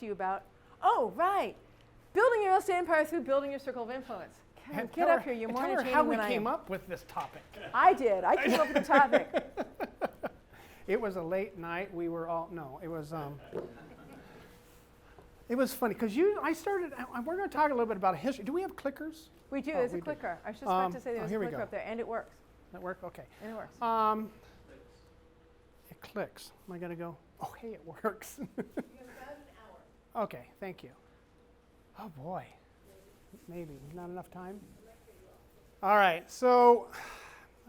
to you about, oh, right, building your real estate empire through building your circle of influence. Karen, get up here. You're more entertaining how we than I came am. up with this topic. I did. I came up with the topic. It was a late night. We were all, no, it was funny because we're going to talk a little bit about history. Do we have clickers? We do. Oh, There's we a do. clicker. I was just about to say there's a here we clicker go. up there, and it works. That work? Okay. And it works. It clicks. Am I going to go? Oh, hey, it works. You have about an hour. Okay, thank you. Oh, boy. Maybe. Not enough time? All right. So,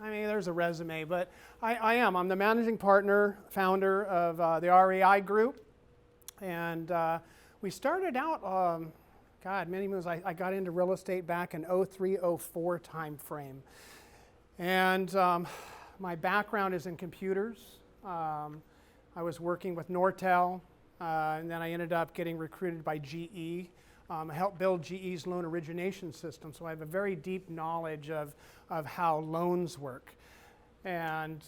I mean, there's a resume, but I'm the managing partner, founder of the REI Group. And we started out, many moves. I got into real estate back in 03, 04 time frame. And my background is in computers. I was working with Nortel, and then I ended up getting recruited by GE. I helped build GE's loan origination system, so I have a very deep knowledge of how loans work. And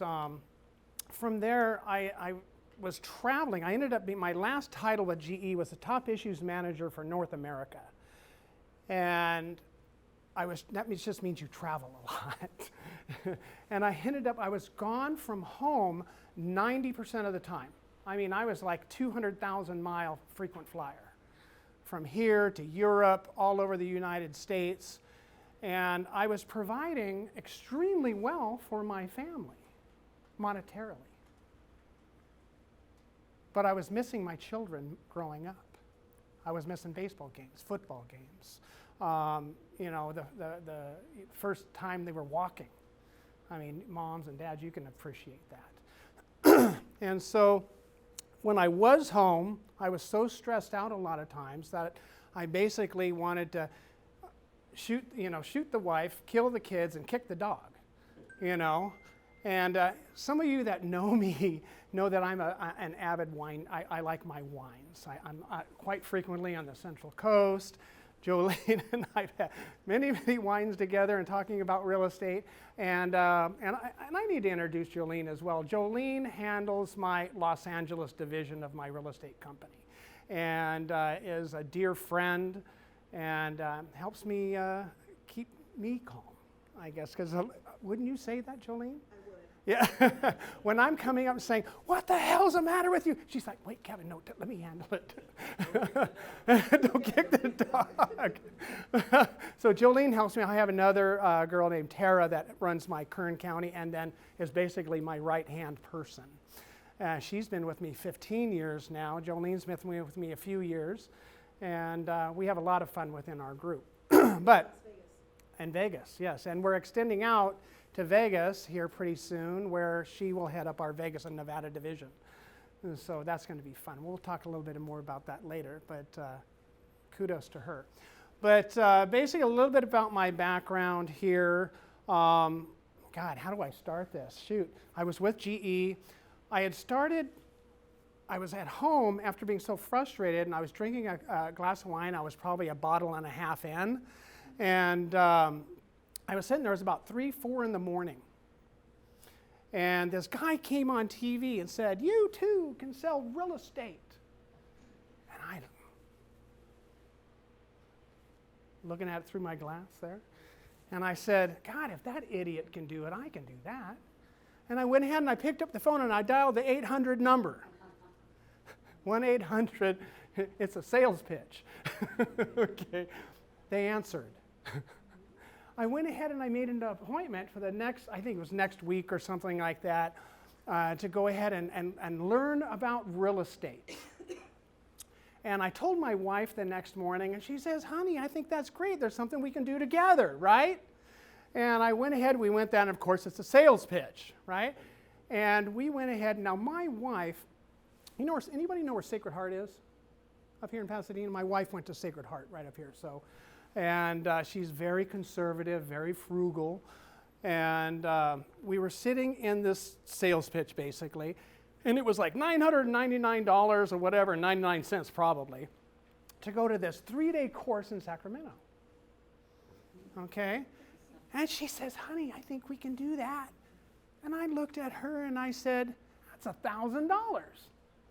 from there, I was traveling. I ended up being, my last title at GE was the top issues manager for North America. And that just means you travel a lot. And I was gone from home 90% of the time. I mean, I was like 200,000 mile frequent flyer. From here to Europe, all over the United States. And I was providing extremely well for my family, monetarily. But I was missing my children growing up. I was missing baseball games, football games. The first time they were walking. I mean, moms and dads, you can appreciate that. And so when I was home, I was so stressed out a lot of times that I basically wanted to shoot the wife, kill the kids, and kick the dog, And some of you that know me know that I'm an avid wine. I like my wines. I'm quite frequently on the Central Coast. Jolene and I've had many, many wines together and talking about real estate. And I need to introduce Jolene as well. Jolene handles my Los Angeles division of my real estate company and is a dear friend and helps me keep me calm, I guess. Because wouldn't you say that, Jolene? Yeah, when I'm coming up and saying, what the hell's the matter with you? She's like, wait, Kevin, no, let me handle it. Don't kick the dog. So Jolene helps me. I have another girl named Tara that runs my Kern County and then is basically my right-hand person. She's been with me 15 years now. Jolene's been with me a few years. And we have a lot of fun within our group. And Vegas, yes. And we're extending out to Vegas here pretty soon, where she will head up our Vegas and Nevada division. And so that's going to be fun. We'll talk a little bit more about that later, but kudos to her. But basically a little bit about my background here. God, how do I start this? Shoot, I was with GE. I was at home after being so frustrated, and I was drinking a glass of wine. I was probably a bottle and a half in. And I was sitting there, it was about 3, 4 in the morning. And this guy came on TV and said, you too can sell real estate. And I, looking at it through my glass there, and I said, God, if that idiot can do it, I can do that. And I went ahead and I picked up the phone and I dialed the 800 number. 1-800, it's a sales pitch. Okay, they answered. I went ahead and I made an appointment for the next, I think it was next week or something like that, to go ahead and learn about real estate. And I told my wife the next morning, and she says, honey, I think that's great. There's something we can do together, right? And I went ahead, we went down, and of course it's a sales pitch, right? And we went ahead, now my wife, anybody know where Sacred Heart is? Up here in Pasadena? My wife went to Sacred Heart right up here, so. And she's very conservative, very frugal. And we were sitting in this sales pitch, basically. And it was like $999 or whatever, 99 cents probably, to go to this 3-day course in Sacramento. Okay? And she says, honey, I think we can do that. And I looked at her and I said, that's $1,000.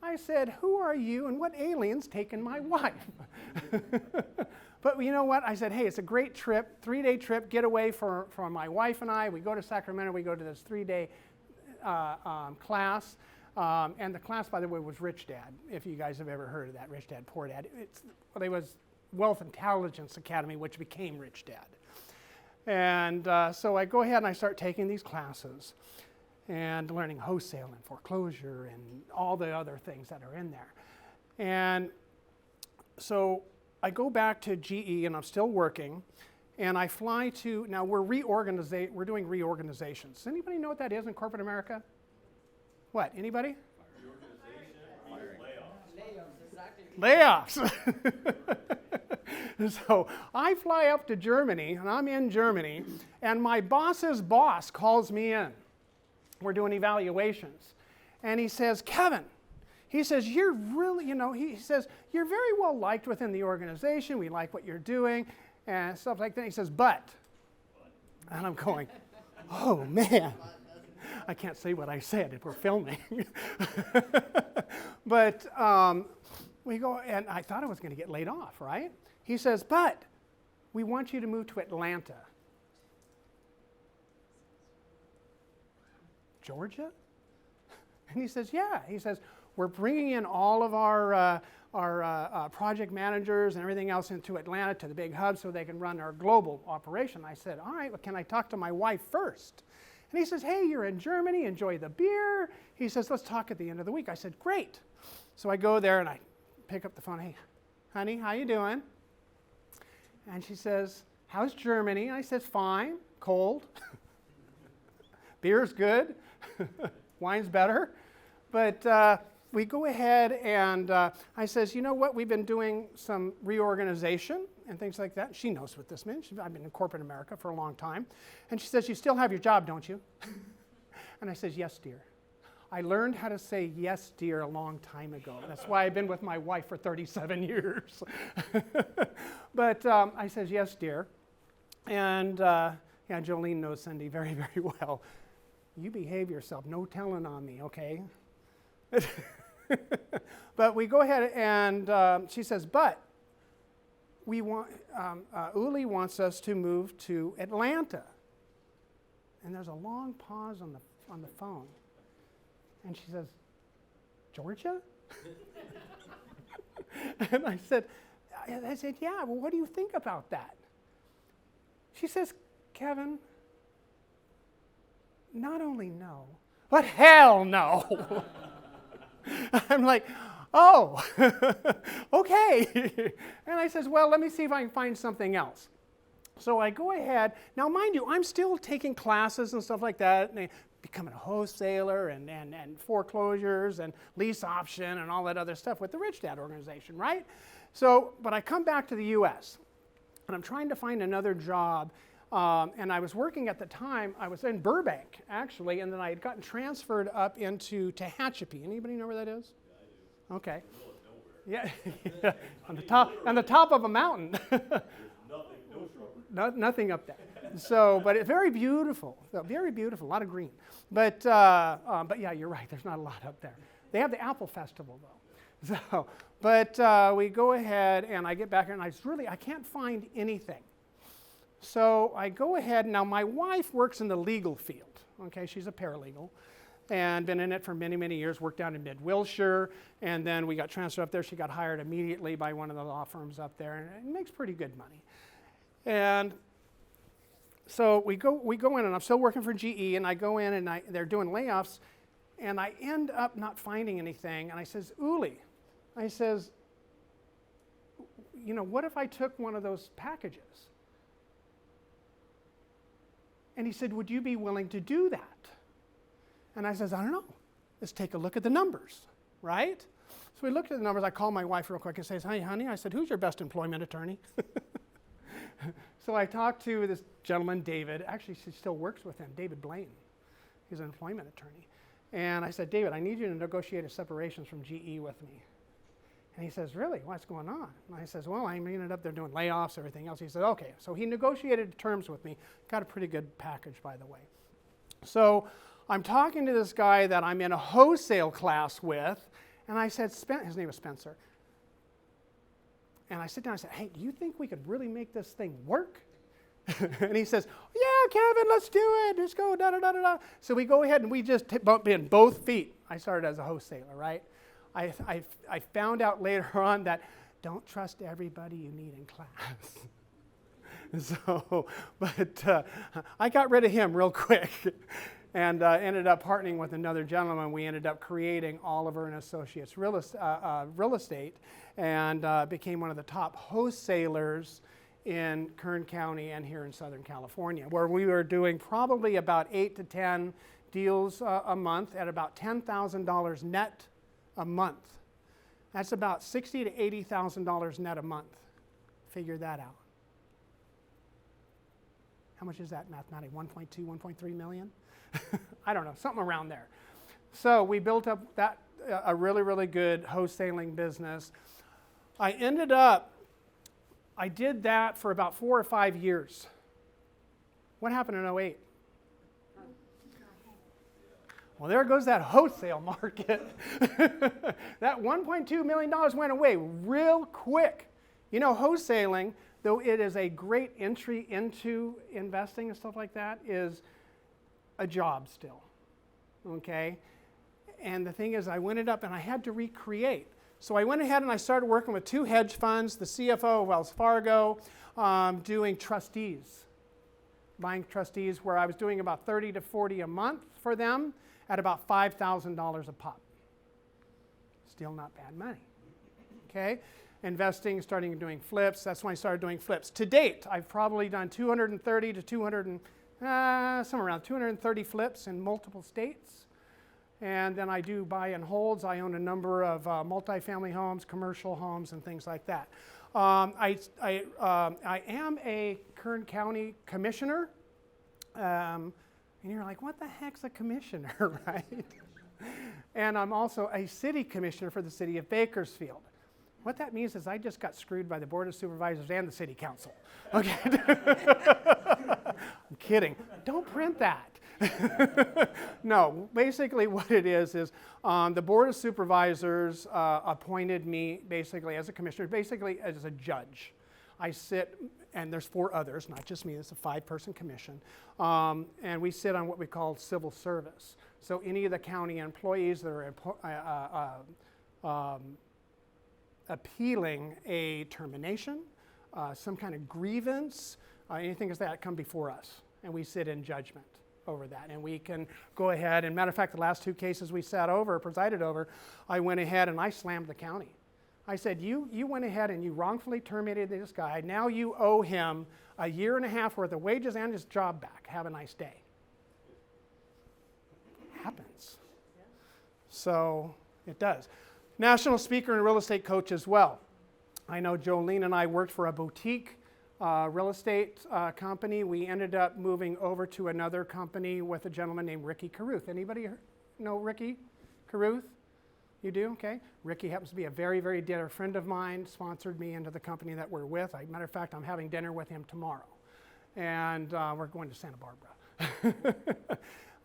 I said, who are you and what alien's taken my wife? But you know what? I said, hey, it's a great trip, 3-day trip, getaway for my wife and I. We go to Sacramento. We go to this 3-day class. And the class, by the way, was Rich Dad, if you guys have ever heard of that, Rich Dad, Poor Dad. It was Wealth Intelligence Academy, which became Rich Dad. And so I go ahead and I start taking these classes and learning wholesale and foreclosure and all the other things that are in there. And so I go back to GE and I'm still working, and I fly to, now we're doing reorganizations. Does anybody know what that is in corporate America? What, anybody? Layoffs. So I fly up to Germany, and I'm in Germany, and my boss's boss calls me in. We're doing evaluations. And he says, Kevin, he says, you're really, he says, you're very well liked within the organization. We like what you're doing and stuff like that. He says, but. And I'm going, oh, man. I can't say what I said if we're filming. But we go, and I thought I was going to get laid off, right? He says, but we want you to move to Atlanta. Georgia? And he says, yeah. He says, we're bringing in all of our project managers and everything else into Atlanta to the big hub so they can run our global operation. I said, all right, well, can I talk to my wife first? And he says, hey, you're in Germany, enjoy the beer. He says, let's talk at the end of the week. I said, great. So I go there and I pick up the phone. Hey, honey, how you doing? And she says, how's Germany? And I said, fine, cold. Beer's good. Wine's better. But we go ahead and I says, you know what? We've been doing some reorganization and things like that. She knows what this means. I've been in corporate America for a long time. And she says, you still have your job, don't you? And I says, yes, dear. I learned how to say yes, dear, a long time ago. That's why I've been with my wife for 37 years. But I says, yes, dear. And yeah, Jolene knows Cindy very, very well. You behave yourself. No telling on me, okay? But we go ahead and she says, but we want, Uli wants us to move to Atlanta. And there's a long pause on the phone. And she says, Georgia? And I said, yeah, well, what do you think about that? She says, Kevin, not only no, but hell no. I'm like, oh, okay. And I says, well, let me see if I can find something else. So I go ahead. Now, mind you, I'm still taking classes and stuff like that, and becoming a wholesaler and foreclosures and lease option and all that other stuff with the Rich Dad organization, right? So, but I come back to the U.S., and I'm trying to find another job. And I was working at the time, I was in Burbank, actually, and then I had gotten transferred up into Tehachapi. Anybody know where that is? Yeah, I do. Okay. Yeah, yeah. on the top of a mountain. Nothing up there. So, but it's very beautiful, a lot of green. But yeah, you're right, there's not a lot up there. They have the Apple Festival, though. So, but we go ahead, and I get back here, and I can't find anything. So I go ahead. Now, my wife works in the legal field. Okay, she's a paralegal and been in it for many, many years, worked down in Mid-Wilshire, and then we got transferred up there. She got hired immediately by one of the law firms up there, and makes pretty good money. And so we go in, and I'm still working for GE, and I go in, and they're doing layoffs, and I end up not finding anything, and I says, Uli, I says, what if I took one of those packages? And he said, would you be willing to do that? And I says, I don't know. Let's take a look at the numbers, right? So we looked at the numbers. I called my wife real quick and says, hey, honey, I said, who's your best employment attorney? So I talked to this gentleman, David. Actually, she still works with him, David Blaine. He's an employment attorney. And I said, David, I need you to negotiate a separations from GE with me. And he says, really? What's going on? And I says, well, I ended up there doing layoffs, everything else. He said, okay. So he negotiated terms with me. Got a pretty good package, by the way. So I'm talking to this guy that I'm in a wholesale class with, And I said, his name was Spencer. And I sit down and I said, hey, do you think we could really make this thing work? And he says, yeah, Kevin, let's do it. Let's go, da-da-da-da-da. So we go ahead and we just bump in both feet. I started as a wholesaler, right? I found out later on that don't trust everybody you meet in class. So, but I got rid of him real quick and ended up partnering with another gentleman. We ended up creating Oliver and Associates Real Estate and became one of the top wholesalers in Kern County and here in Southern California, where we were doing probably about 8 to 10 deals a month at about $10,000 net a month. That's about $60,000 to $80,000 net a month. Figure that out. How much is that mathematically? 1.2, 1.3 million? I don't know, something around there. So we built up that a really, really good wholesaling business. I did that for about 4 or 5 years. What happened in 2008? Well, there goes that wholesale market. That $1.2 million went away real quick. You know, wholesaling, though it is a great entry into investing and stuff like that, is a job still, okay? And the thing is, I went up and I had to recreate. So I went ahead and I started working with 2 hedge funds, the CFO of Wells Fargo, doing trustees, buying trustees, where I was doing about 30 to 40 a month for them at about $5,000 a pop. Still not bad money, okay? Investing, starting doing flips. That's when I started doing flips. To date, I've probably done 230 to 200, somewhere around 230 flips in multiple states. And then I do buy and holds. I own a number of multifamily homes, commercial homes, and things like that. I am a Kern County Commissioner. And you're like, what the heck's a commissioner, right? And I'm also a city commissioner for the city of Bakersfield. What that means is I just got screwed by the Board of Supervisors and the City Council. Okay. I'm kidding. Don't print that. No, basically what it is the Board of Supervisors appointed me basically as a commissioner, basically as a judge. I sit, and there's 4 others, not just me, it's a 5-person commission, and we sit on what we call civil service. So any of the county employees that are appealing a termination, some kind of grievance, anything as that come before us, and we sit in judgment over that, and we can go ahead, and matter of fact, the last 2 cases we presided over, I went ahead and I slammed the county. I said, you went ahead and you wrongfully terminated this guy, now you owe him a 1.5 years worth of wages and his job back. Have a nice day. Happens. So it does. National speaker and real estate coach as well. I know Jolene and I worked for a boutique real estate company. We ended up moving over to another company with a gentleman named Ricky Caruth. Anybody know Ricky Caruth? You do? Okay. Ricky happens to be a very, very dear friend of mine, sponsored me into the company that we're with. Matter of fact, I'm having dinner with him tomorrow. And we're going to Santa Barbara.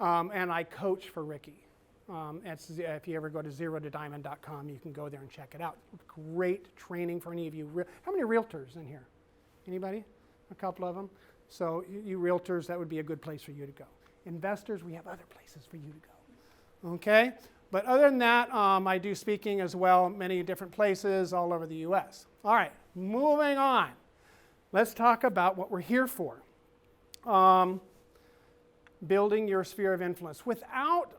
And I coach for Ricky. If you ever go to zerotodiamond.com, you can go there and check it out. Great training for any of you. How many realtors in here? Anybody? A couple of them? So you realtors, that would be a good place for you to go. Investors, we have other places for you to go. Okay? But other than that, I do speaking as well, many different places all over the U.S. All right, moving on. Let's talk about what we're here for. Building your sphere of influence. Without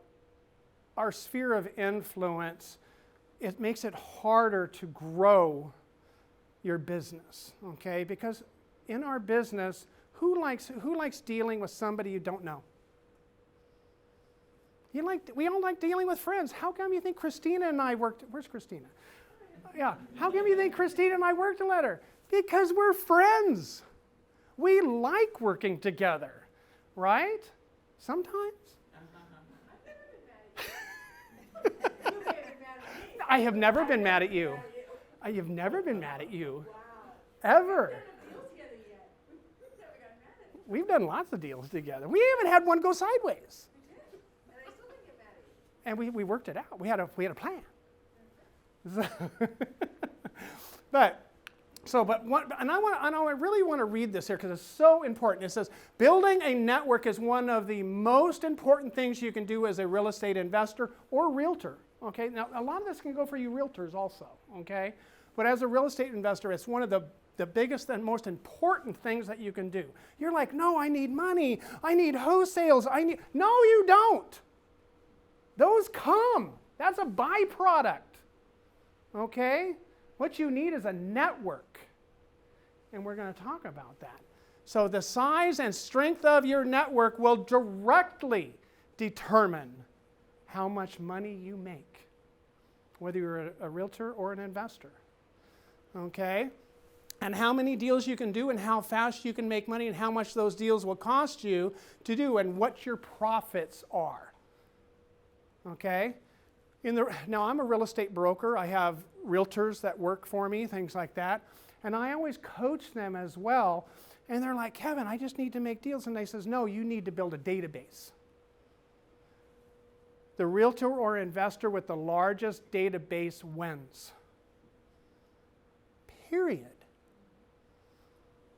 our sphere of influence, it makes it harder to grow your business, okay? Because in our business, who likes dealing with somebody you don't know? We all like dealing with friends. How come you think Christina and I worked? Where's Christina? Yeah. How come you think Christina and I worked together? Because we're friends. We like working together, right? Sometimes. I have never been mad at you. I have never been mad at you. Ever. We've done lots of deals together. We haven't had one go sideways. And we worked it out. We had a plan. I really want to read this here because it's so important. It says, building a network is one of the most important things you can do as a real estate investor or realtor. Okay, now a lot of this can go for you realtors also. Okay, but as a real estate investor, it's one of the biggest and most important things that you can do. You're like, no, I need money. I need wholesales. No, you don't. Those come. That's a byproduct. Okay? What you need is a network. And we're going to talk about that. So the size and strength of your network will directly determine how much money you make, whether you're a realtor or an investor. Okay? And how many deals you can do and how fast you can make money and how much those deals will cost you to do and what your profits are. Okay? Now, I'm a real estate broker. I have realtors that work for me, things like that. And I always coach them as well. And they're like, Kevin, I just need to make deals. And they says, no, you need to build a database. The realtor or investor with the largest database wins. Period.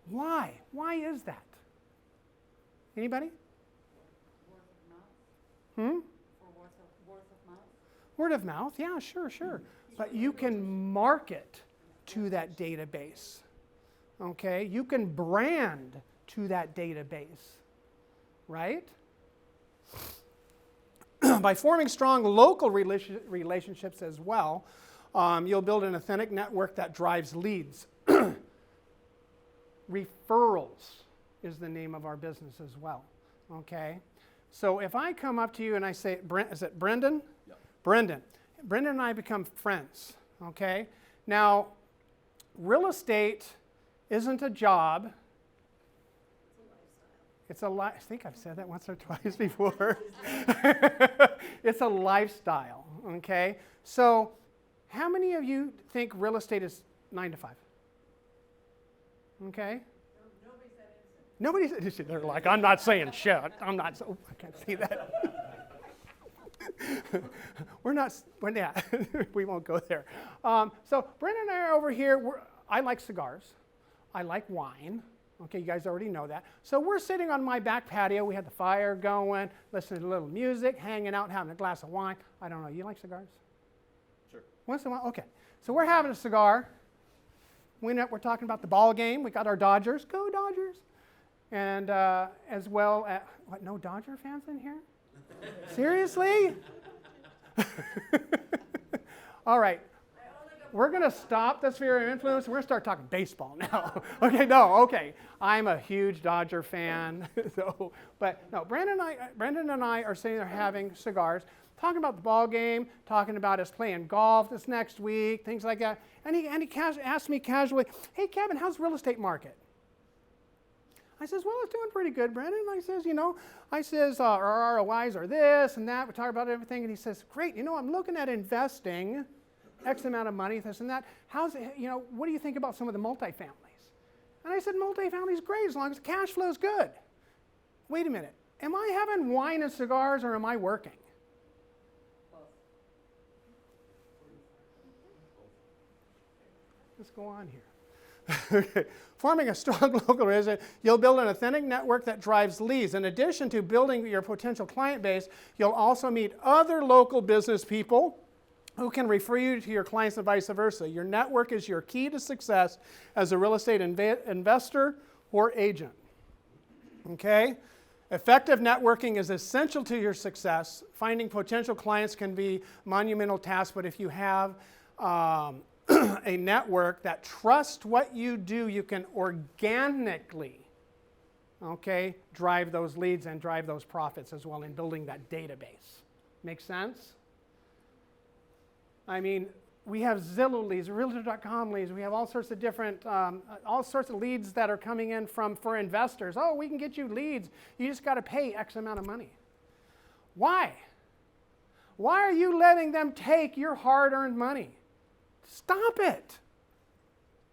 Why? Why is that? Anybody? Word of mouth. Hmm? Or word of mouth. Word of mouth, yeah, sure. But you can market to that database. Okay? You can brand to that database. Right? By forming strong local relationships as well, you'll build an authentic network that drives leads. Referrals is the name of our business as well. Okay? So if I come up to you and I say, is it Brendan? Yep. Brendan and I become friends. Okay? Now, real estate isn't a job. It's a lifestyle. I think I've said that once or twice before. It's a lifestyle. Okay? So how many of you think real estate is 9 to 5? Okay? Nobody said anything. They're like, I'm not saying shit. I'm not, I can't see that. We won't go there. So Brendan and I are over here. I like cigars. I like wine. Okay, you guys already know that. So we're sitting on my back patio. We had the fire going, listening to a little music, hanging out, having a glass of wine. I don't know, you like cigars? Sure. Once in a while? Okay. So we're having a cigar. We're talking about the ball game. We got our Dodgers. Go Dodgers. And as well as, what, no Dodger fans in here? Seriously? All right. We're going to stop the sphere of influence. We're going to start talking baseball now. Okay. I'm a huge Dodger fan. But no, Brandon and I are sitting there having cigars, talking about the ball game, talking about us playing golf this next week, things like that. And he asked me casually, hey, Kevin, how's the real estate market? I says, well, it's doing pretty good, Brandon. I says, our ROIs are this and that. We talk about everything. And he says, great, I'm looking at investing X amount of money, this and that. What do you think about some of the multifamilies? And I said, multifamily is great as long as the cash flow is good. Wait a minute. Am I having wine and cigars or am I working? Let's go on here. Forming a strong local resident, you'll build an authentic network that drives leads. In addition to building your potential client base, you'll also meet other local business people who can refer you to your clients and vice versa. Your network is your key to success as a real estate investor or agent. Okay? Effective networking is essential to your success. Finding potential clients can be a monumental task, but if you have a network that trusts what you do, you can organically, drive those leads and drive those profits as well in building that database. Make sense? I mean, we have Zillow leads, Realtor.com leads. We have all sorts of different, all sorts of leads that are coming in for investors. Oh, we can get you leads. You just got to pay X amount of money. Why? Why are you letting them take your hard-earned money? Stop it.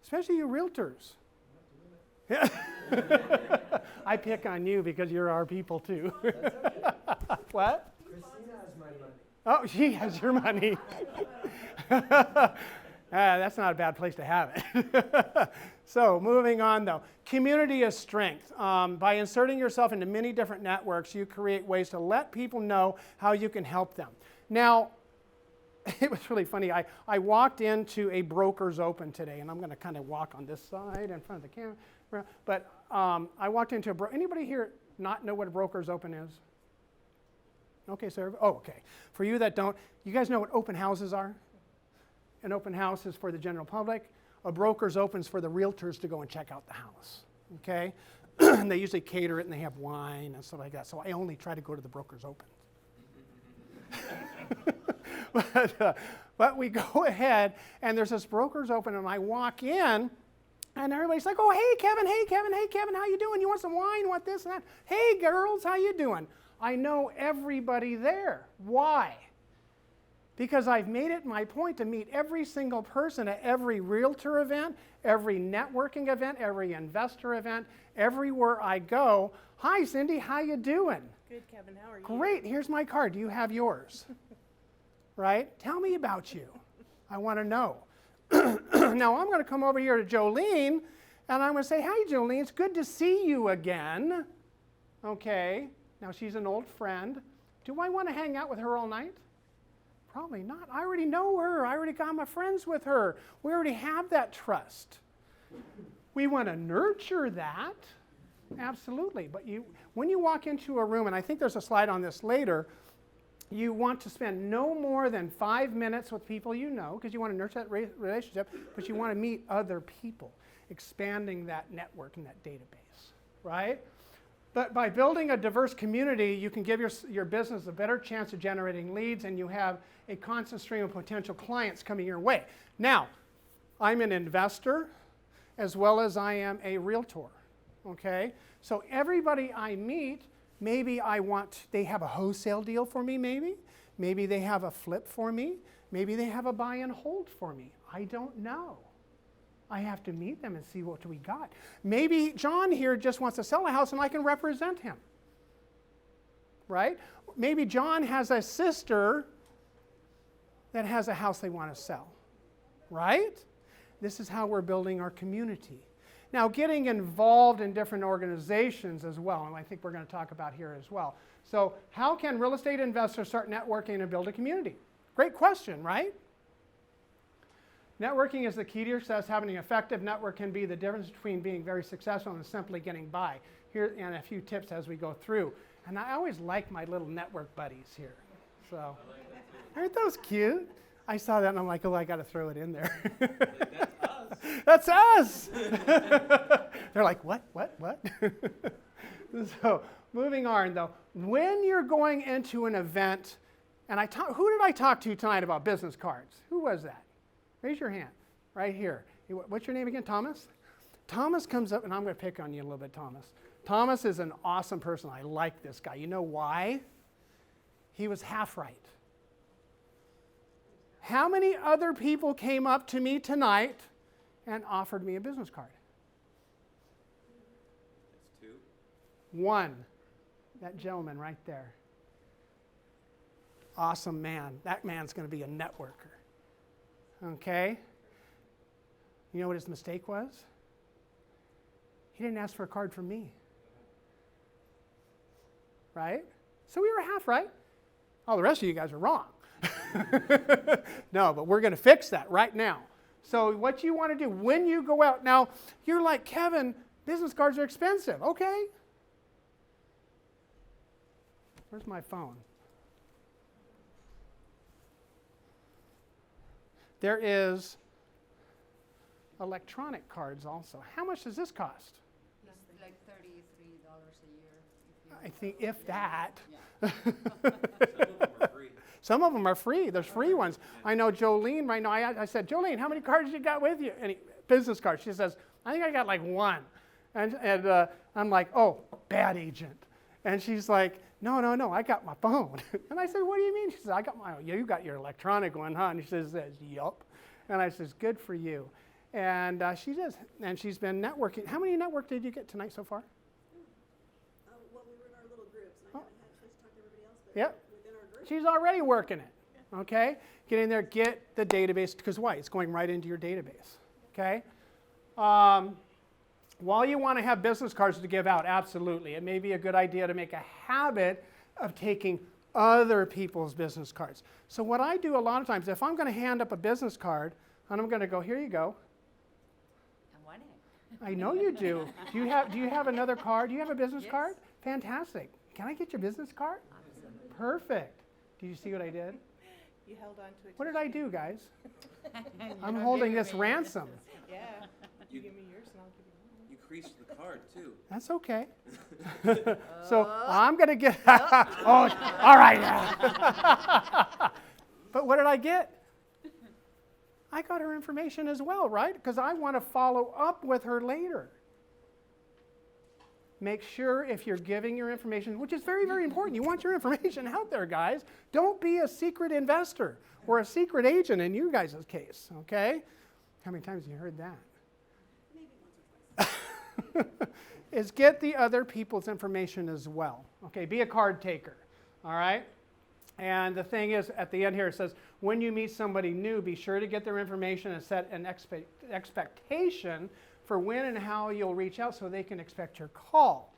Especially you realtors. Yeah. I pick on you because you're our people too. What? Christina has my money. Oh, she has your money. That's not a bad place to have it. So moving on though, community is strength. By inserting yourself into many different networks, you create ways to let people know how you can help them. Now, it was really funny. I walked into a broker's open today, and I'm going to kind of walk on this side in front of the camera. But I walked into anybody here not know what a broker's open is? Okay, sir. Oh, okay. For you that don't, you guys know what open houses are? An open house is for the general public. A broker's open is for the realtors to go and check out the house. Okay? And they usually cater it, and they have wine and stuff like that. So I only try to go to the broker's open. But we go ahead, and there's this broker's open, and I walk in, and everybody's like, oh, hey, Kevin, how you doing? You want some wine? You want this and that? Hey, girls, how you doing? I know everybody there. Why? Because I've made it my point to meet every single person at every realtor event, every networking event, every investor event, everywhere I go. Hi, Cindy, how you doing? Good, Kevin, how are you? Great, here's my card. Do you have yours? Right? Tell me about you. I want to know. Now I'm going to come over here to Jolene, and I'm going to say, hi, Jolene, it's good to see you again. Okay, now she's an old friend. Do I want to hang out with her all night? Probably not. I already know her. I already got my friends with her. We already have that trust. We want to nurture that. Absolutely. But when you walk into a room, and I think there's a slide on this later, you want to spend no more than 5 minutes with people you know, because you want to nurture that relationship, but you want to meet other people, expanding that network and that database, right? But by building a diverse community, you can give your business a better chance of generating leads, and you have a constant stream of potential clients coming your way. Now, I'm an investor as well as I am a realtor, okay? So everybody I meet, maybe they have a wholesale deal for me, maybe they have a flip for me, maybe they have a buy and hold for me. I don't know. I have to meet them and see what we got. Maybe John here just wants to sell a house and I can represent him, right? Maybe John has a sister that has a house they want to sell, right? This is how we're building our community. Now, getting involved in different organizations as well, and I think we're going to talk about here as well. So how can real estate investors start networking and build a community? Great question, right? Networking is the key to success. Having an effective network can be the difference between being very successful and simply getting by. Here and a few tips as we go through. And I always like my little network buddies here. So, aren't those cute? I saw that and I'm like, oh, I got to throw it in there. That's us. They're like, what? So, moving on though, when you're going into an event, and who did I talk to tonight about business cards? Who was that? Raise your hand, right here. What's your name again, Thomas? Thomas comes up, and I'm going to pick on you a little bit, Thomas. Thomas is an awesome person. I like this guy. You know why? He was half right. How many other people came up to me tonight and offered me a business card? That's 2. One. That gentleman right there. Awesome man. That man's going to be a networker. Okay? You know what his mistake was? He didn't ask for a card from me. Right? So we were half right. All the rest of you guys are wrong. No, but we're going to fix that right now. So what you want to do when you go out, now you're like, Kevin, business cards are expensive. Okay. Where's my phone? There is electronic cards also. How much does this cost? It's like $33 a year. I think if that. Yeah. Some of them are free. Some of them are free. There's free ones. I know Jolene right now. I said, Jolene, how many cards you got with you? Business cards. She says, I think I got like one. And I'm like, oh, bad agent. And she's like, no, I got my phone. And I said, what do you mean? She says, you got your electronic one, huh? And she says, yup. And I says, good for you. And she does. And she's been networking. How many network did you get tonight so far? Well, we were in our little groups, and I haven't had a chance to talk to everybody else, but Yep. within our group. She's already working it. okay? Get in there, get the database, because why? It's going right into your database, okay? While you want to have business cards to give out, absolutely. It may be a good idea to make a habit of taking other people's business cards. So what I do a lot of times, if I'm going to hand up a business card, and I'm going to go, here you go. I want it. I know you do. Do you have another card? Do you have a business card? Fantastic. Can I get your business card? Absolutely. Perfect. Do you see what I did? You held on to it. What did I do, guys? I'm not holding giving this me ransom. Yeah. You give me yours and I'll give you mine. You creased the card too. That's okay. So I'm going to get, oh, all right. But what did I get? I got her information as well, right? Because I want to follow up with her later. Make sure if you're giving your information, which is very, very important. You want your information out there, guys. Don't be a secret investor or a secret agent in you guys' case, okay? How many times have you heard that? Is get the other people's information as well. Okay, be a card taker, all right? And the thing is, at the end here, it says, when you meet somebody new, be sure to get their information and set an expectation for when and how you'll reach out so they can expect your call.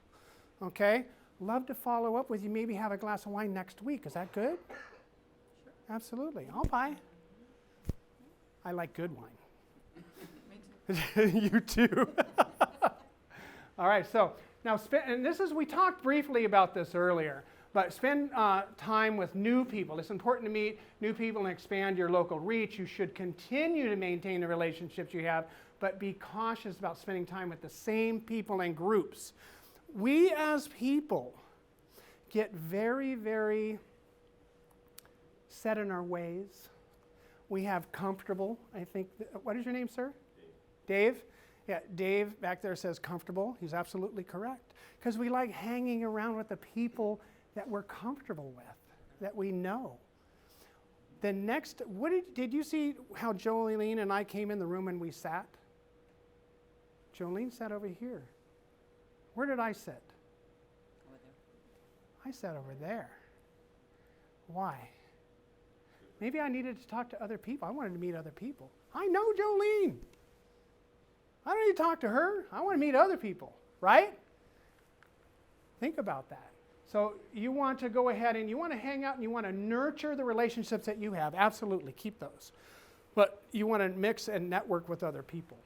Okay? Love to follow up with you. Maybe have a glass of wine next week. Is that good? Sure. Absolutely. I'll buy. I like good wine. You too. All right, so now, and this is, we talked briefly about this earlier, but spend time with new people. It's important to meet new people and expand your local reach. You should continue to maintain the relationships you have, but be cautious about spending time with the same people and groups. We as people get very, very set in our ways. We have comfortable, I think, what is your name, sir? Dave? Yeah, Dave back there says comfortable. He's absolutely correct. Because we like hanging around with the people that we're comfortable with, that we know. The next, did you see how Jolene and I came in the room and we sat? Jolene sat over here. Where did I sit? Over there. I sat over there. Why? Maybe I needed to talk to other people. I wanted to meet other people. I know Jolene. I don't need to talk to her. I want to meet other people, right? Think about that. So you want to go ahead and you want to hang out and you want to nurture the relationships that you have. Absolutely, keep those. But you want to mix and network with other people.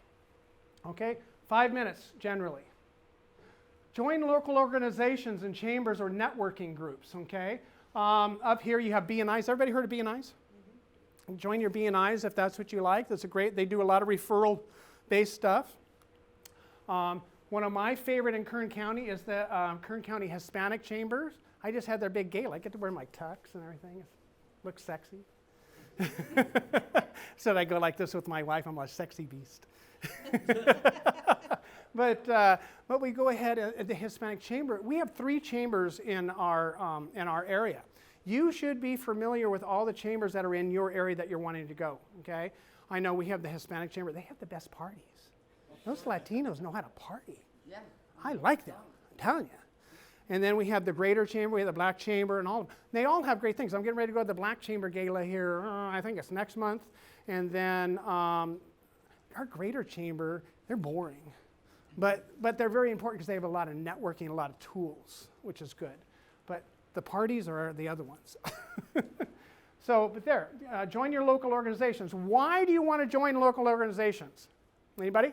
Okay? 5 minutes, generally. Join local organizations and chambers or networking groups, okay? Up here you have B&Is. Everybody heard of B&Is? Mm-hmm. Join your B&Is if that's what you like. That's a great, they do a lot of referral-based stuff. One of my favorite in Kern County is the Kern County Hispanic Chambers. I just had their big gala. I get to wear my tux and everything. It looks sexy. So I go like this with my wife. I'm a sexy beast. But we go ahead at the Hispanic Chamber. We have 3 chambers in our area. You should be familiar with all the chambers that are in your area that you're wanting to go. Okay? I know we have the Hispanic Chamber. They have the best parties. Those Latinos know how to party. Yeah. I like them. I'm telling you. And then we have the Greater Chamber, we have the Black Chamber, and all of them. They all have great things. I'm getting ready to go to the Black Chamber Gala here, I think it's next month. And then our Greater Chamber, they're boring. But they're very important because they have a lot of networking, a lot of tools, which is good. But the parties are the other ones. So, but there, join your local organizations. Why do you want to join local organizations? Anybody?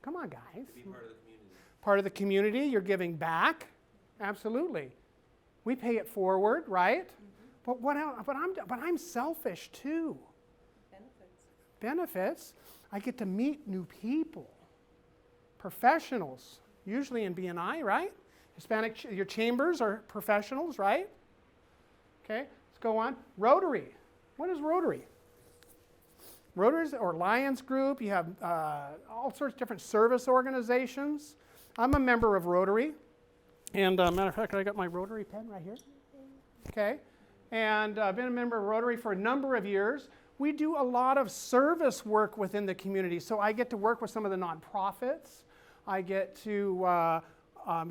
Come on, guys. To be part of the community. Part of the community, you're giving back. Absolutely. We pay it forward, right? Mm-hmm. But what else? But I'm selfish too. Benefits. I get to meet new people, professionals, usually in B&I, right? Hispanic, your chambers are professionals, right? Okay, let's go on. Rotary. What is Rotary? Rotaries or Lions Group. You have all sorts of different service organizations. I'm a member of Rotary. And matter of fact, I got my Rotary pen right here. Okay, and I've been a member of Rotary for a number of years. We do a lot of service work within the community. So I get to work with some of the nonprofits. I get to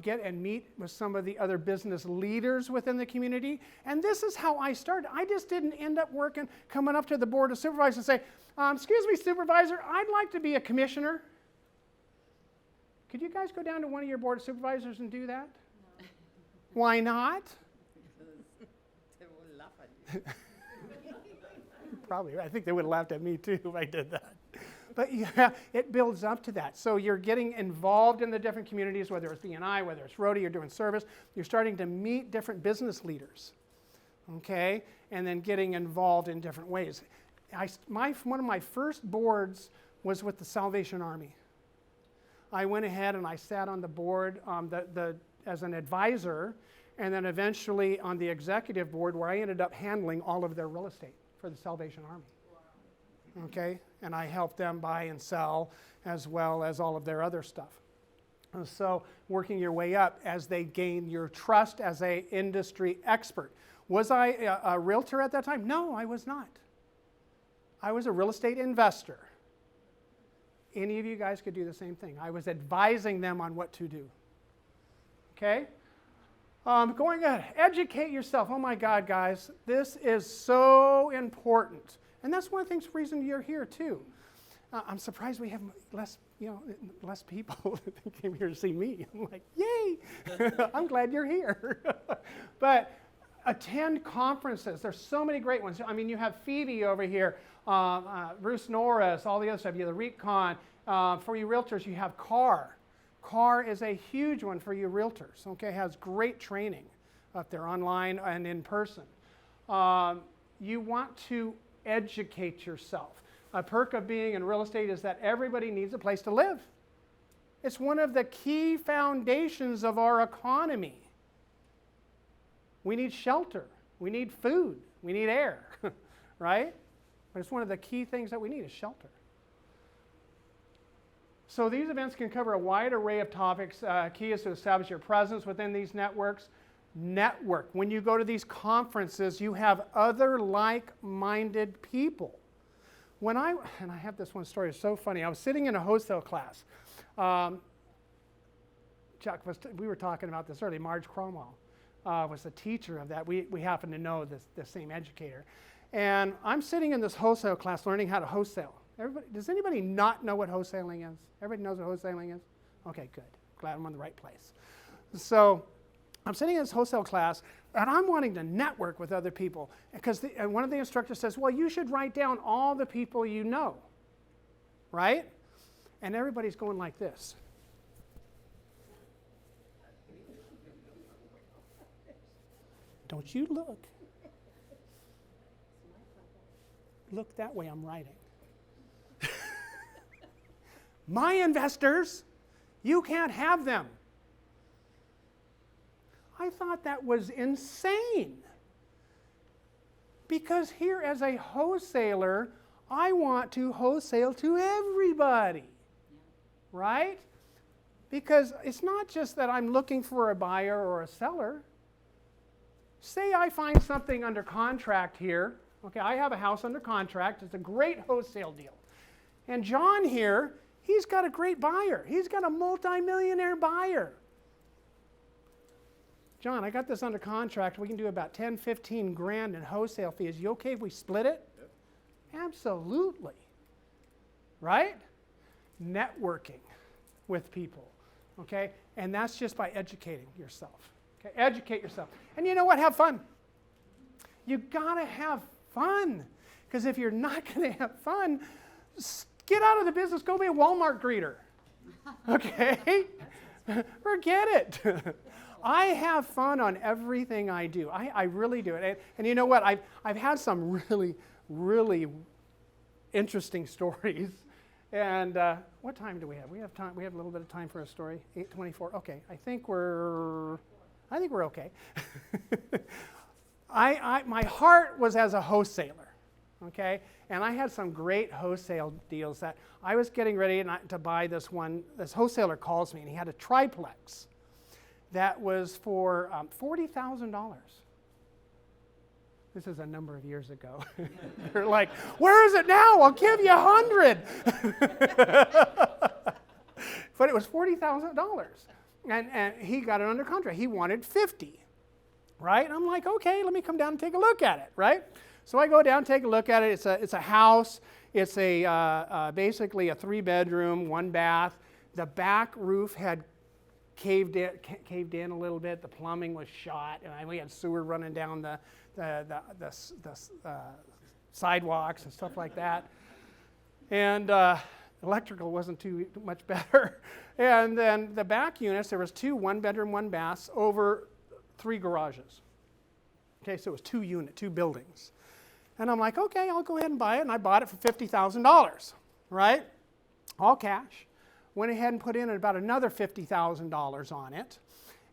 get and meet with some of the other business leaders within the community. And this is how I started. I just didn't end up coming up to the board of supervisors and say, excuse me, supervisor, I'd like to be a commissioner. Could you guys go down to one of your board of supervisors and do that? No. Why not? Because they will laugh at you. Probably. I think they would have laughed at me too if I did that. But yeah, it builds up to that. So you're getting involved in the different communities, whether it's B&I, whether it's Rotary, you're doing service. You're starting to meet different business leaders, okay? And then getting involved in different ways. One of my first boards was with the Salvation Army. I went ahead and I sat on the board as an advisor, and then eventually on the executive board where I ended up handling all of their real estate for the Salvation Army. Okay, and I help them buy and sell as well as all of their other stuff. And so working your way up as they gain your trust as an industry expert. Was I a realtor at that time? No, I was not. I was a real estate investor. Any of you guys could do the same thing. I was advising them on what to do. Okay? Going ahead, educate yourself. Oh my God, guys, this is so important. And that's one of the reason you're here too. I'm surprised we have less people that came here to see me. I'm like, yay! I'm glad you're here. But attend conferences. There's so many great ones. I mean, you have Phoebe over here, Bruce Norris, all the other stuff. You have the REITCon. For you realtors, you have CAR. CAR is a huge one for you realtors. Okay, has great training up there online and in person. You want to educate yourself. A perk of being in real estate is that everybody needs a place to live. It's one of the key foundations of our economy. We need shelter. We need food. We need air, right? But it's one of the key things that we need is shelter. So these events can cover a wide array of topics. Key is to establish your presence within these networks. Network. When you go to these conferences, you have other like-minded people. And I have this one story, it's so funny. I was sitting in a wholesale class. Chuck, we were talking about this earlier. Marge Cromwell was the teacher of that. We happen to know the same educator. And I'm sitting in this wholesale class learning how to wholesale. Does anybody not know what wholesaling is? Everybody knows what wholesaling is? Okay, good. Glad I'm in the right place. So I'm sitting in this wholesale class, and I'm wanting to network with other people because one of the instructors says, well, you should write down all the people you know, right? And everybody's going like this. Don't you look. Look that way, I'm writing. My investors, you can't have them. I thought that was insane. Because here as a wholesaler, I want to wholesale to everybody. Right? Because it's not just that I'm looking for a buyer or a seller. Say I find something under contract here. Okay, I have a house under contract. It's a great wholesale deal. And John here, he's got a great buyer. He's got a multi-millionaire buyer. John, I got this under contract. We can do about 10, 15 grand in wholesale fees. You okay if we split it? Yep. Absolutely. Right? Networking with people. Okay? And that's just by educating yourself. Okay? Educate yourself. And you know what? Have fun. You gotta have fun. Because if you're not gonna have fun, get out of the business. Go be a Walmart greeter. Okay? Forget it. I have fun on everything I do. I really do. And you know what? I've had some really, really interesting stories. And what time do we have? We have time. We have a little bit of time for a story. 8:24. Okay. I think we're okay. My heart was as a wholesaler. Okay, and I had some great wholesale deals that I was getting ready to buy this one. This wholesaler calls me, and he had a triplex that was for $40,000. This is a number of years ago. They're like, where is it now? I'll give you 100. But it was $40,000. And he got it under contract. He wanted 50, right? And I'm like, okay, let me come down and take a look at it, right? So I go down, take a look at it. It's a house. It's basically a 3-bedroom, 1 bath. The back roof had caved in a little bit. The plumbing was shot, and we had sewer running down the sidewalks and stuff like that. And electrical wasn't too much better. And then the back units, there was 2 1-bedroom, 1 baths over 3 garages. Okay, so it was 2 buildings. And I'm like, okay, I'll go ahead and buy it. And I bought it for $50,000, right? All cash. Went ahead and put in about another $50,000 on it.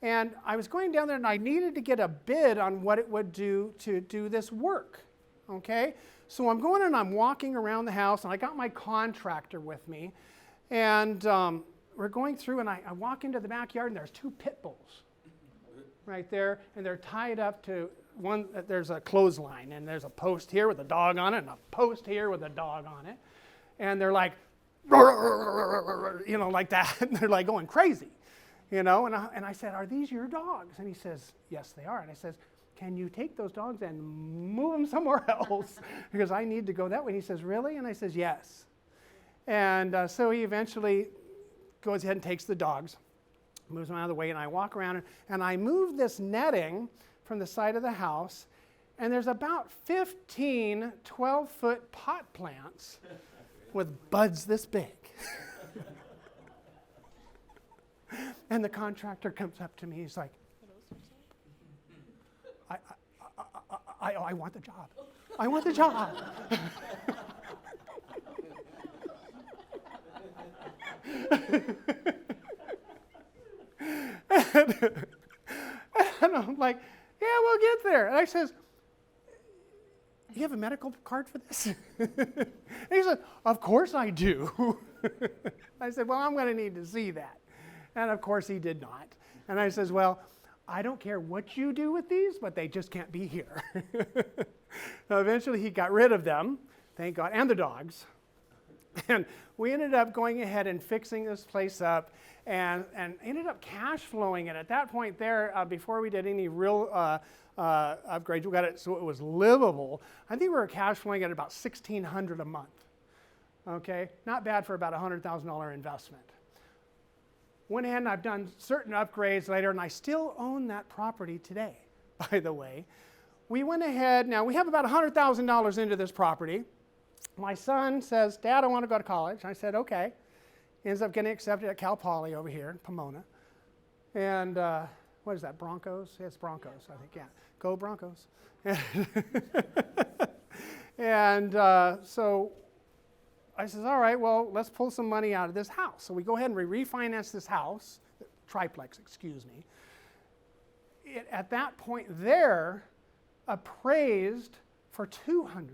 And I was going down there and I needed to get a bid on what it would do to do this work, okay? So I'm going and I'm walking around the house, and I got my contractor with me. And we're going through, and I walk into the backyard, and there's 2 pit bulls right there, and they're tied up to one. There's a clothesline, and there's a post here with a dog on it, and a post here with a dog on it. And they're like, you know, like that. And they're like going crazy, you know. And I said, are these your dogs? And he says, yes, they are. And I says, can you take those dogs and move them somewhere else? Because I need to go that way. And he says, really? And I says, yes. And so he eventually goes ahead and takes the dogs, moves them out of the way, and I walk around, and I move this netting from the side of the house, and there's about 15 12-foot pot plants with buds this big. And the contractor comes up to me, he's like, I want the job. I want the job. And I'm like, yeah, we'll get there. And I says, you have a medical card for this? And he said, of course I do. I said, well, I'm going to need to see that. And of course he did not. And I says, well, I don't care what you do with these, but they just can't be here. Now, eventually he got rid of them, thank God, and the dogs. And we ended up going ahead and fixing this place up, and ended up cash flowing it. At that point there, before we did any real upgrades, we got it so it was livable. I think we were cash flowing at about $1,600 a month. Okay, not bad for about a $100,000 investment. Went ahead and I've done certain upgrades later, and I still own that property today, by the way. We went ahead, now we have about $100,000 into this property. My son says, Dad, I want to go to college. I said, okay. He ends up getting accepted at Cal Poly over here in Pomona. And what is that, Broncos? Yeah, it's Broncos, I think, yeah. Go Broncos. And so I says, all right, well, let's pull some money out of this house. So we go ahead and refinance this house, triplex, excuse me. It, at that point there, appraised for $200,000.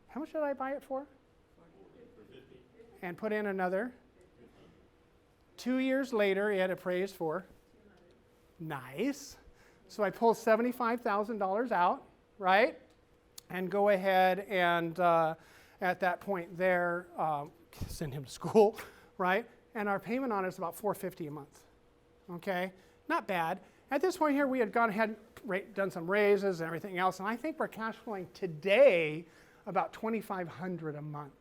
How much did I buy it for? And put in another. 2 years later, it had appraised for. Nice. So I pull $75,000 out, right? And go ahead and at that point there, send him to school, right? And our payment on it is about $450 a month. Okay, not bad. At this point here, we had gone ahead, done some raises and everything else, and I think we're cash flowing today about $2,500 a month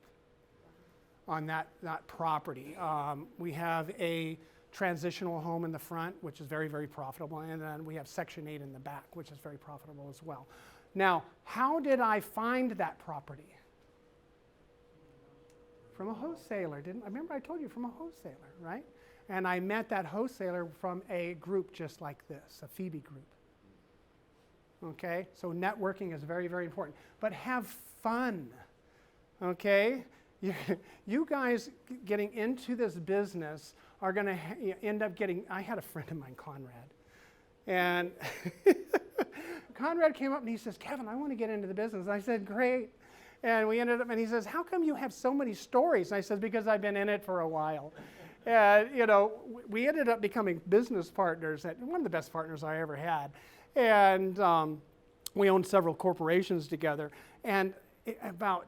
on that property. We have a transitional home in the front, which is very, very profitable, and then we have Section 8 in the back, which is very profitable as well. Now, how did I find that property? From a wholesaler. I remember I told you, from a wholesaler, right? And I met that wholesaler from a group just like this, a Phoebe group. Okay, so networking is very, very important. But have fun, okay? You guys getting into this business are going to end up getting, I had a friend of mine, Conrad, and Conrad came up and he says, Kevin, I want to get into the business. And I said, great. And we ended up, and he says, how come you have so many stories? And I said, because I've been in it for a while. And, you know, we ended up becoming business partners, one of the best partners I ever had. And we owned several corporations together. And about,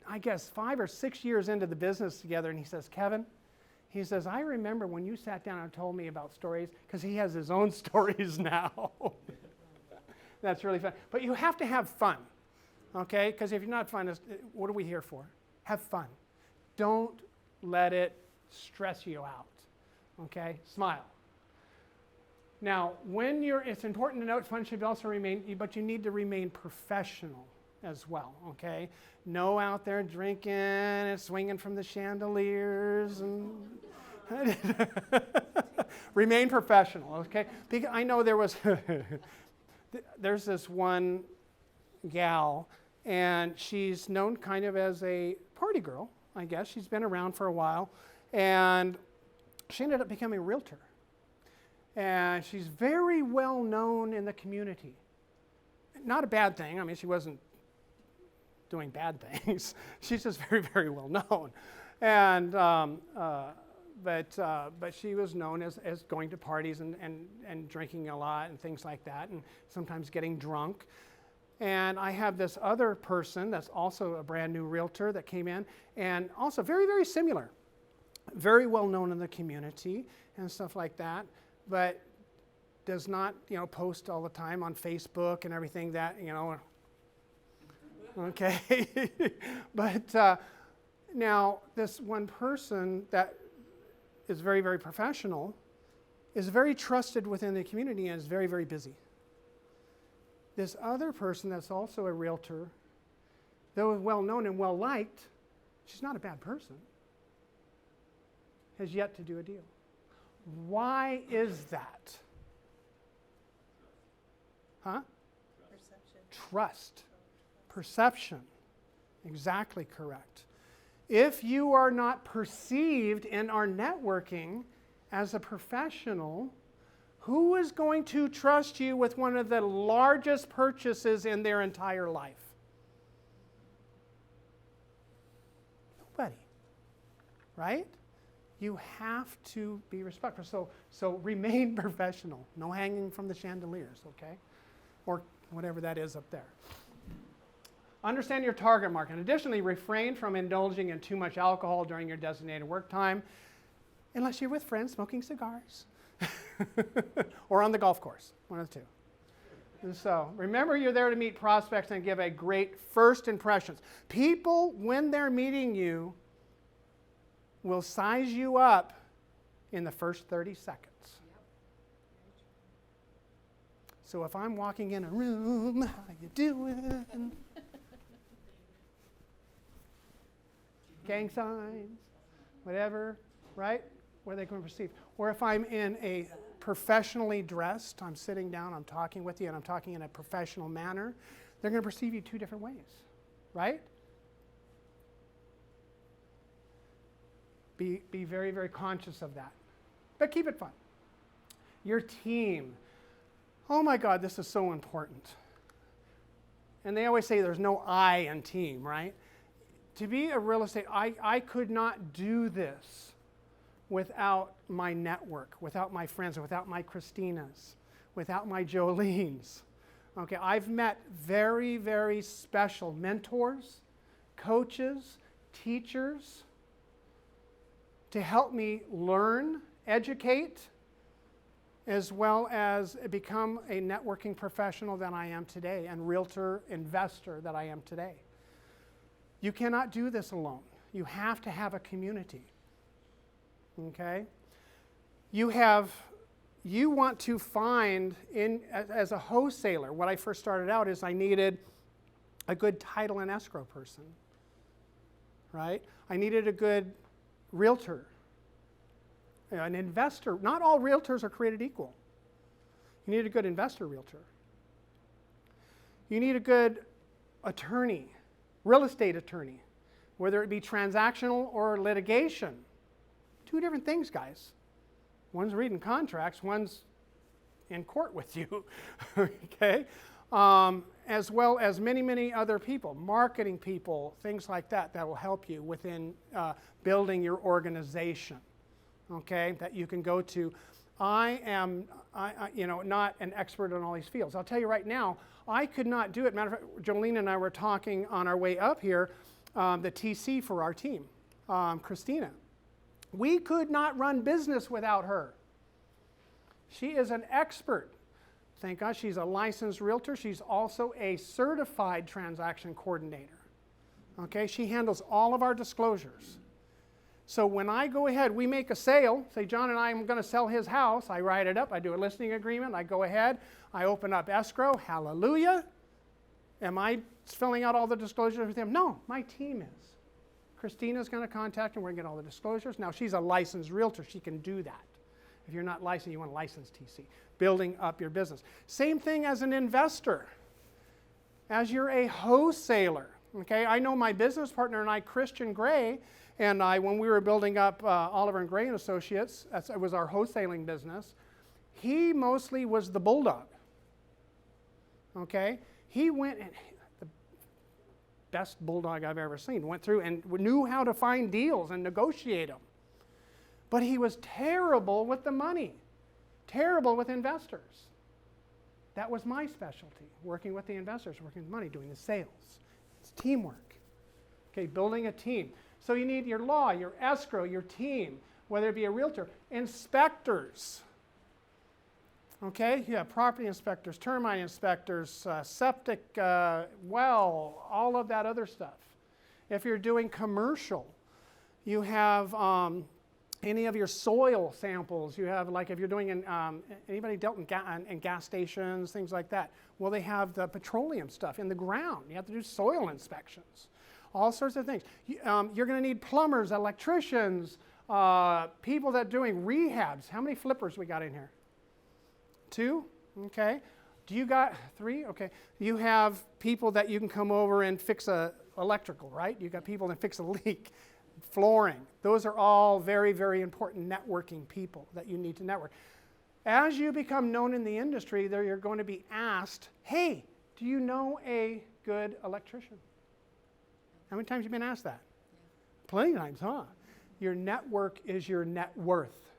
I guess, 5 or 6 years into the business together, and he says, Kevin, He says, I remember when you sat down and told me about stories, because he has his own stories now. That's really fun. But you have to have fun, okay? Because if you're not fun, what are we here for? Have fun. Don't let it stress you out, okay? Smile. Now, it's important to note fun should also remain, but you need to remain professional as well, okay? No out there drinking and swinging from the chandeliers and remain professional, okay? Because I know there's this one gal, and she's known kind of as a party girl, I guess. She's been around for a while, and she ended up becoming a realtor. And she's very well known in the community. Not a bad thing. I mean, she wasn't doing bad things. She's just very, very well known. And but she was known as going to parties and drinking a lot and things like that, and sometimes getting drunk. And I have this other person that's also a brand new realtor that came in, and also very, very similar. Very well known in the community and stuff like that, but does not, post all the time on Facebook and everything that, okay. But now this one person that is very, very professional is very trusted within the community and is very, very busy. This other person that's also a realtor, though well known and well liked, she's not a bad person, has yet to do a deal. Why is that? Huh? Perception. Trust. Perception. Exactly correct. If you are not perceived in our networking as a professional, who is going to trust you with one of the largest purchases in their entire life? Nobody. Right? You have to be respectful. So remain professional. No hanging from the chandeliers, okay? Or whatever that is up there. Understand your target market. Additionally, refrain from indulging in too much alcohol during your designated work time, unless you're with friends smoking cigars. Or on the golf course, one of the two. And so, remember you're there to meet prospects and give a great first impressions. People, when they're meeting you, will size you up in the first 30 seconds. So if I'm walking in a room, how you doing? Gang signs, whatever, right? Where they can perceive. Or if I'm in a professionally dressed, I'm sitting down, I'm talking with you, and I'm talking in a professional manner, they're going to perceive you two different ways, right? Be very, very conscious of that. But keep it fun. Your team. Oh my God, this is so important. And they always say there's no I in team, right? To be a real estate, I could not do this without my network, without my friends, without my Christinas, without my Jolenes. Okay, I've met very, very special mentors, coaches, teachers, to help me learn, educate, as well as become a networking professional that I am today and realtor investor that I am today. You cannot do this alone. You have to have a community. Okay? You want to find, as a wholesaler, what I first started out is I needed a good title and escrow person. Right? I needed a good realtor, an investor. Not all realtors are created equal. You need a good investor realtor. You need a good attorney, real estate attorney, whether it be transactional or litigation. Two different things, guys. One's reading contracts, one's in court with you, okay? As well as many, many other people, marketing people, things like that, that will help you within building your organization, okay, that you can go to. I am not an expert in all these fields. I'll tell you right now, I could not do it. Matter of fact, Jolene and I were talking on our way up here, the TC for our team, Christina. We could not run business without her. She is an expert. Thank God she's a licensed realtor. She's also a certified transaction coordinator. Okay, she handles all of our disclosures. So when I go ahead, we make a sale, say John and I am going to sell his house, I write it up, I do a listing agreement, I go ahead, I open up escrow, hallelujah. Am I filling out all the disclosures with him? No, my team is. Christina's going to contact him, we're going to get all the disclosures. Now she's a licensed realtor, she can do that. If you're not licensed, you want a licensed TC. Building up your business. Same thing as an investor. As you're a wholesaler, okay? I know my business partner and I, Christian Gray, and I, when we were building up Oliver and Gray and Associates, it was our wholesaling business, he mostly was the bulldog, okay? He went, and the best bulldog I've ever seen, went through and knew how to find deals and negotiate them. But he was terrible with the money, terrible with investors. That was my specialty, working with the investors, working with money, doing the sales. It's teamwork, okay, building a team. So you need your law, your escrow, your team, whether it be a realtor, inspectors. Okay, you have property inspectors, termite inspectors, septic, well, all of that other stuff. If you're doing commercial, you have any of your soil samples. You have, like, if you're doing, anybody dealt in gas stations, things like that. Well, they have the petroleum stuff in the ground. You have to do soil inspections. All sorts of things. You're going to need plumbers, electricians, people that are doing rehabs. How many flippers we got in here? 2? Okay. Do you got 3? Okay. You have people that you can come over and fix electrical, right? You got people that fix a leak, flooring. Those are all very, very important networking people that you need to network. As you become known in the industry, you're going to be asked, hey, do you know a good electrician? How many times have you been asked that? Yeah. Plenty of times, huh? Your network is your net worth.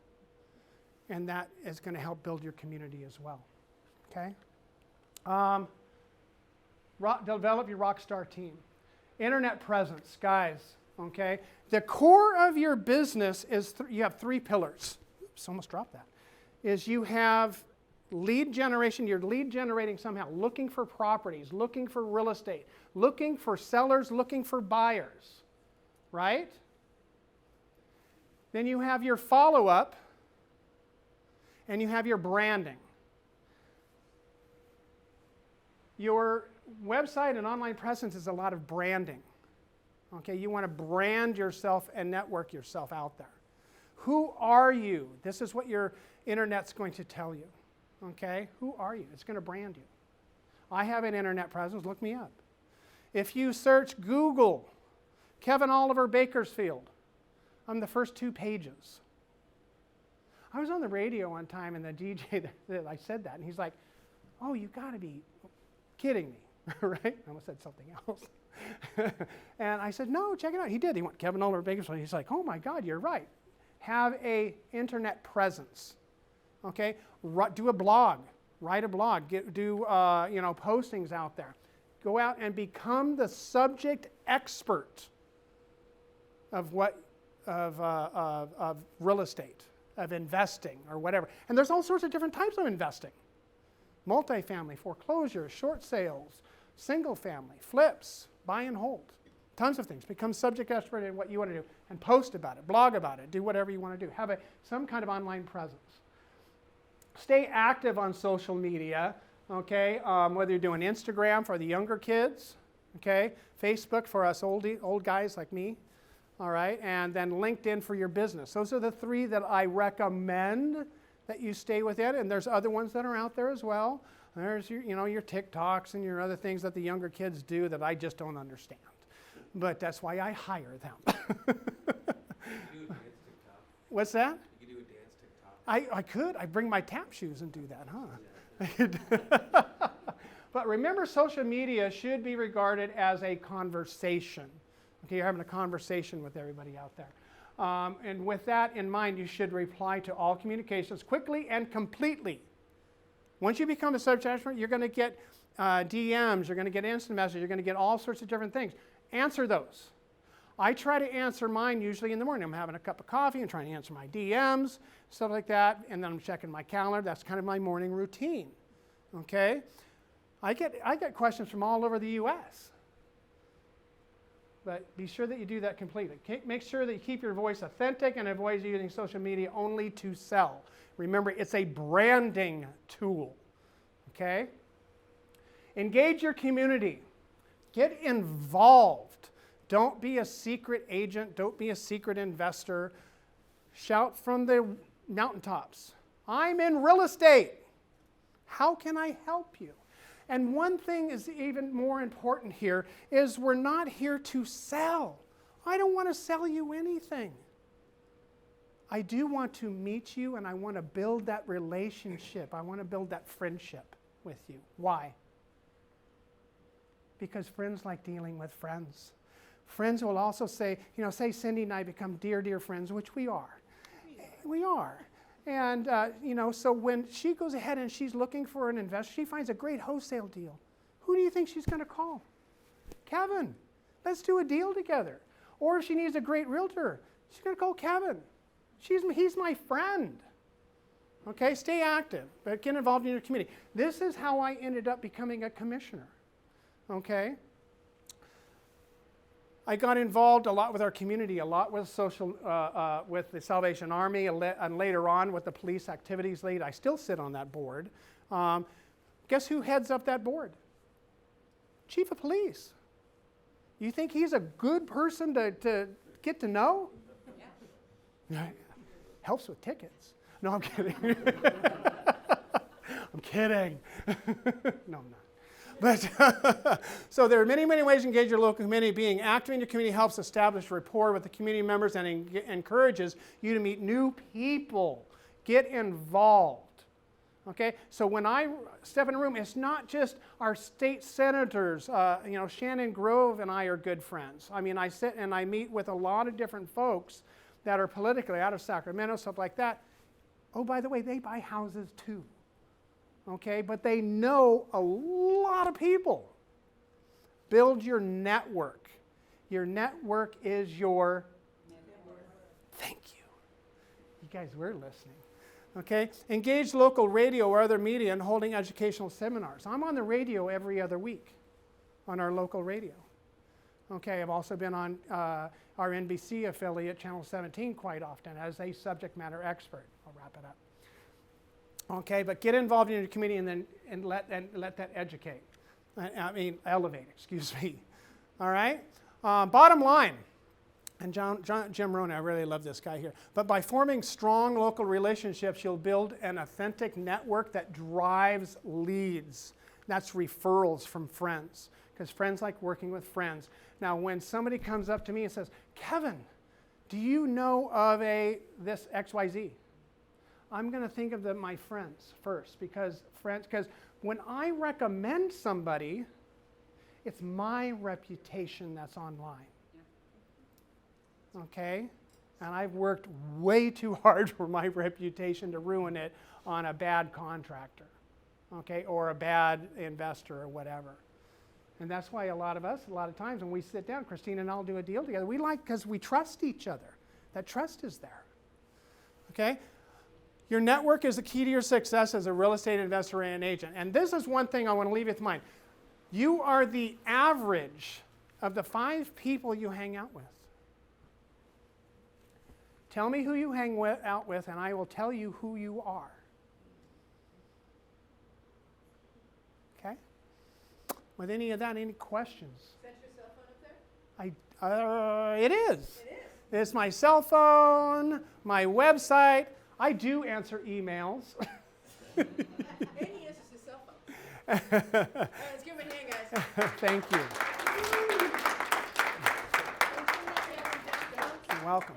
And that is going to help build your community as well. Okay? Develop your rock star team. Internet presence, guys. Okay? The core of your business is, you have 3 pillars. Oops, almost dropped that. Is you have lead generation, you're lead generating somehow, looking for properties, looking for real estate, looking for sellers, looking for buyers, right? Then you have your follow-up, and you have your branding. Your website and online presence is a lot of branding. Okay, you want to brand yourself and network yourself out there. Who are you? This is what your internet's going to tell you. Okay, who are you? It's going to brand you. I have an internet presence, look me up. If you search Google, Kevin Oliver Bakersfield, I'm the first 2 pages. I was on the radio one time and the DJ that I said that, and he's like, oh, you got to be kidding me, right? I almost said something else. And I said, no, check it out. He did. He went, Kevin Oliver Bakersfield. He's like, oh my God, you're right. Have a internet presence, okay? Do a blog, write a blog, do postings out there. Go out and become the subject expert of real estate, of investing or whatever. And there's all sorts of different types of investing. Multifamily, foreclosures, short sales, single family, flips, buy and hold. Tons of things. Become subject expert in what you want to do and post about it, blog about it, do whatever you want to do. Have some kind of online presence. Stay active on social media, okay? Whether you're doing Instagram for the younger kids, okay? Facebook for us old guys like me, all right? And then LinkedIn for your business. Those are the 3 that I recommend that you stay within, and there's other ones that are out there as well. There's your TikToks and your other things that the younger kids do that I just don't understand. But that's why I hire them. You do a dance TikTok. What's that? You could do a dance TikTok. I could. I bring my tap shoes and do that, huh? Yeah. But remember, social media should be regarded as a conversation. Okay, you're having a conversation with everybody out there. And with that in mind, you should reply to all communications quickly and completely. Once you become a subject expert, you're going to get DMs, you're going to get instant messages, you're going to get all sorts of different things. Answer those. I try to answer mine usually in the morning. I'm having a cup of coffee and trying to answer my DMs, stuff like that, and then I'm checking my calendar. That's kind of my morning routine, okay? I get questions from all over the U.S., but be sure that you do that completely. Make sure that you keep your voice authentic and avoid using social media only to sell. Remember, it's a branding tool, okay? Engage your community. Get involved. Don't be a secret agent. Don't be a secret investor. Shout from the mountaintops. I'm in real estate. How can I help you? And one thing is even more important here is we're not here to sell. I don't want to sell you anything. I do want to meet you and I want to build that relationship. I want to build that friendship with you. Why? Because friends like dealing with friends. Friends will also say, say Cindy and I become dear, dear friends, which we are. We are. And, so when she goes ahead and she's looking for an investor, she finds a great wholesale deal. Who do you think she's going to call? Kevin. Let's do a deal together. Or if she needs a great realtor, she's going to call Kevin. He's my friend. Okay, stay active, but get involved in your community. This is how I ended up becoming a commissioner. Okay? I got involved a lot with our community, a lot with with the Salvation Army, and later on with the Police Activities Lead. I still sit on that board. Guess who heads up that board? Chief of Police. You think he's a good person to get to know? Yeah. Helps with tickets. No, I'm kidding. I'm kidding. No, I'm not. But so there are many, many ways to engage your local community. Being active in your community helps establish rapport with the community members and encourages you to meet new people. Get involved. Okay? So when I step in a room, it's not just our state senators. Shannon Grove and I are good friends. I mean, I sit and I meet with a lot of different folks that are politically out of Sacramento, stuff like that. Oh, by the way, they buy houses too. Okay, but they know a lot of people. Build your network. Your network is your network. Thank you. You guys were listening. Okay, engage local radio or other media in holding educational seminars. I'm on the radio every other week on our local radio. Okay, I've also been on our NBC affiliate, Channel 17, quite often as a subject matter expert. I'll wrap it up. Okay, but get involved in your community and let that educate. Elevate, excuse me. All right? Bottom line, and Jim Roney, I really love this guy here. But by forming strong local relationships, you'll build an authentic network that drives leads. That's referrals from friends, because friends like working with friends. Now, when somebody comes up to me and says, Kevin, do you know of this XYZ? I'm going to think of my friends first, because when I recommend somebody, it's my reputation that's online. Yeah. Okay? And I've worked way too hard for my reputation to ruin it on a bad contractor, okay, or a bad investor or whatever. And that's why a lot of times when we sit down, Christine and I'll do a deal together, because we trust each other. That trust is there. Okay? Your network is the key to your success as a real estate investor and agent. And this is one thing I want to leave with mind. You are the average of the 5 people you hang out with. Tell me who you hang out with, and I will tell you who you are. Okay? With any of that, any questions? Is that your cell phone up there? It is. It's my cell phone, my website. I do answer emails. And he answers his cell phone. All right, let's give him a hand, guys. Thank you. You're welcome.